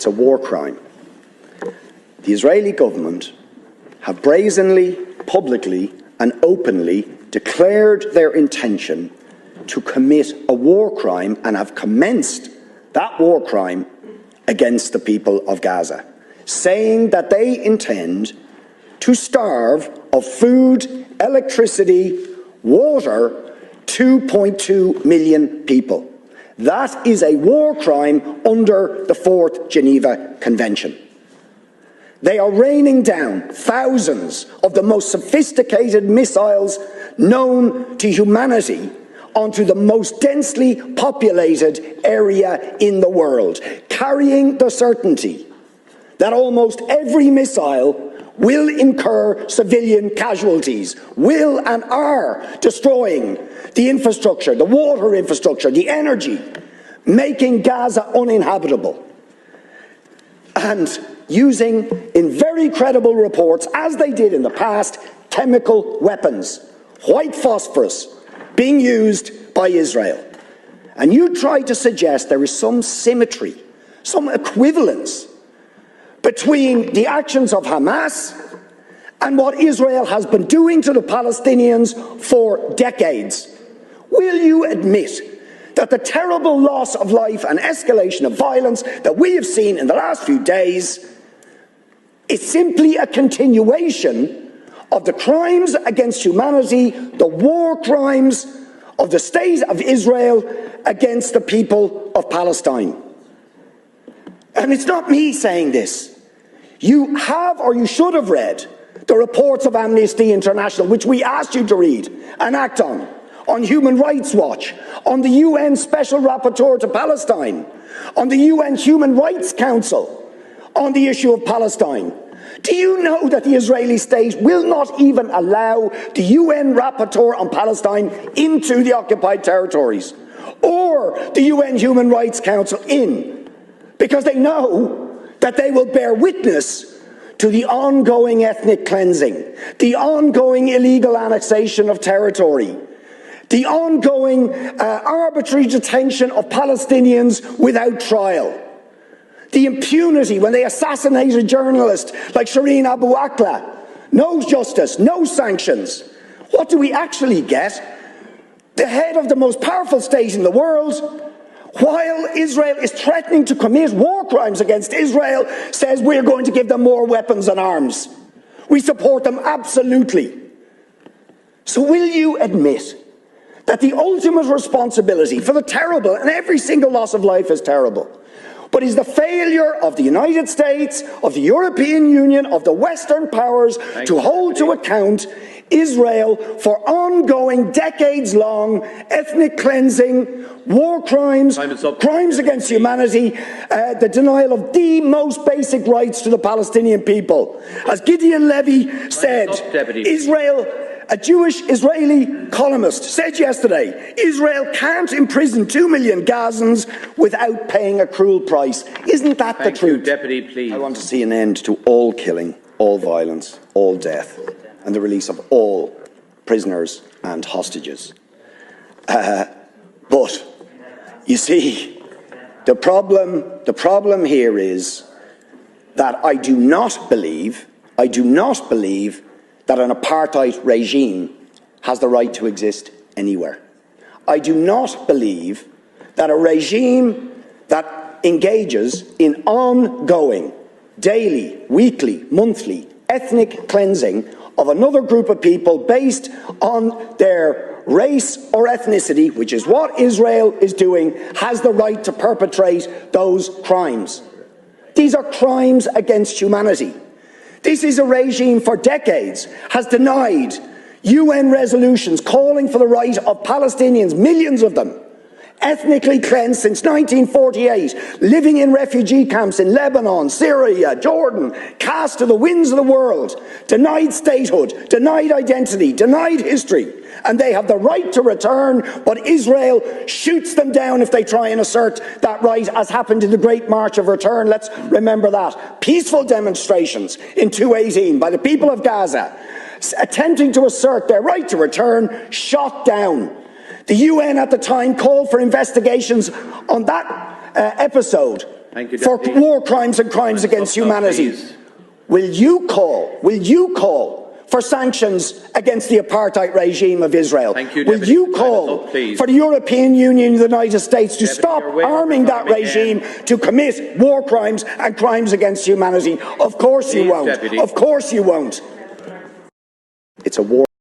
it's a war crime. The Israeli government have brazenly, publicly and openly declared their intention to commit a war crime and have commenced that war crime against the people of Gaza, saying that they intend to starve of food, electricity, water, 2.2 million people. That is a war crime under the Fourth Geneva Convention. They are raining down thousands of the most sophisticated missiles known to humanity onto the most densely populated area in the world, carrying the certainty that almost every missile will incur civilian casualties, will and are destroying the infrastructure, the water infrastructure, the energy, making Gaza uninhabitable. And using, in very credible reports, as they did in the past, chemical weapons, white phosphorus, being used by Israel. And you try to suggest there is some symmetry, some equivalence between the actions of Hamas and what Israel has been doing to the Palestinians for decades. Will you admit that the terrible loss of life and escalation of violence that we have seen in the last few days is simply a continuation of the crimes against humanity, the war crimes of the state of Israel against the people of Palestine? And it's not me saying this. You have, or you should have read, the reports of Amnesty International, which we asked you to read and act on Human Rights Watch, on the UN Special Rapporteur to Palestine, on the UN Human Rights Council, on the issue of Palestine. Do you know that the Israeli state will not even allow the UN Rapporteur on Palestine into the occupied territories, or the UN Human Rights Council in, because they know that they will bear witness to the ongoing ethnic cleansing, the ongoing illegal annexation of territory, the ongoing arbitrary detention of Palestinians without trial, the impunity when they assassinate a journalist like Shireen Abu Akleh. No justice, no sanctions. What do we actually get? The head of the most powerful state in the world, while Israel is threatening to commit war crimes against Israel, says we're going to give them more weapons and arms. We support them absolutely. So will you admit that the ultimate responsibility for the terrible, and every single loss of life is terrible, but is the failure of the United States, of the European Union, of the Western powers to hold to account Israel for ongoing, decades-long ethnic cleansing, war crimes, crimes against humanity, the denial of the most basic rights to the Palestinian people? As Gideon Levy said, a Jewish Israeli columnist said yesterday, Israel can't imprison 2 million Gazans without paying a cruel price. Isn't that the truth? Deputy, please. I want to see an end to all killing, all violence, all death, and the release of all prisoners and hostages. But, you see, the problem here is that I do not believe that an apartheid regime has the right to exist anywhere. I do not believe that a regime that engages in ongoing, daily, weekly, monthly, ethnic cleansing of another group of people based on their race or ethnicity, which is what Israel is doing, has the right to perpetrate those crimes. These are crimes against humanity. This is a regime for decades has denied UN resolutions calling for the right of Palestinians, millions of them, ethnically cleansed since 1948, living in refugee camps in Lebanon, Syria, Jordan, cast to the winds of the world, denied statehood, denied identity, denied history, and they have the right to return, but Israel shoots them down if they try and assert that right, as happened in the Great March of Return. Let's remember that. Peaceful demonstrations in 2018 by the people of Gaza, attempting to assert their right to return, shot down. The UN at the time called for investigations on that episode Thank you, for Deputy. war crimes and crimes against humanity. Please. Will you call for sanctions against the apartheid regime of Israel? Thank you, Will Deputy. you call Up, please. for the European Union and the United States to Deputy, stop you're way arming over that time regime again. to commit war crimes and crimes against humanity? Of course you Please, won't. Deputy. Of course you won't. It's a war.